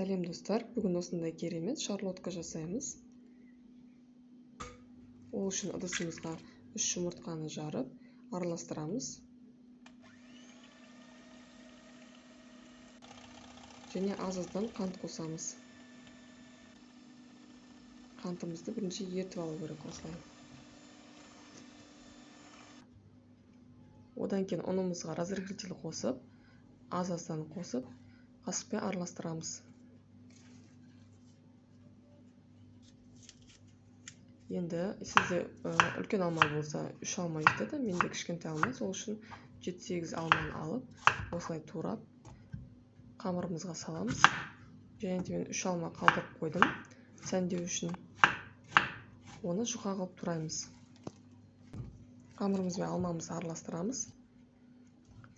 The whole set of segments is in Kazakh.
Сәлем достар, бүгін осындай керемет шарлотка жасаймыз. Ол үшін ыдысымызға 3 жұмыртқаны жарып, араластырамыз. Және аз-аздан қант қосамыз. Қантымызды бірінші ерітіп алу керек осылай. Одан кейін ұнымызға разрыхлитель қосып, аз-аздан қосып, қасықпен араластырамыз. Енді сізде үлкен алма болса 3 алма жетеді, менде кішкентай алма, сол үшін 7-8 алманы алып, осылай турап қамырымызға саламыз. Және де мен 3 алма қалдырып қойдым, сәндеу үшін. Оны жұқа қылып тураймыз. Қамырымыз бен алмамызды араластырамыз.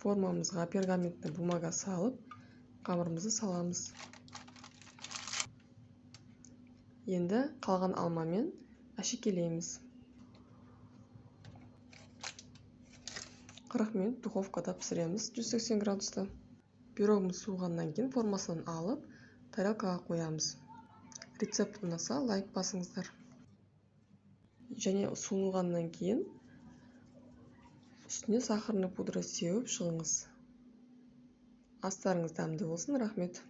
Формамызға пергаментті бумага салып, қамырымызды саламыз. Енді қалған алмамен әшекейлейміз. 40 минут духовкада пісіреміз 180 градуста. Пирогымыз суығаннан кейін формасынан алып, тарелкаға қоямыз. Рецепт ұнаса лайк басыңыздар. Және суылғаннан кейін үстіне сахарный пудра сеуіп шығыңыз. Астарыңыз дәмді болсын, рахмет.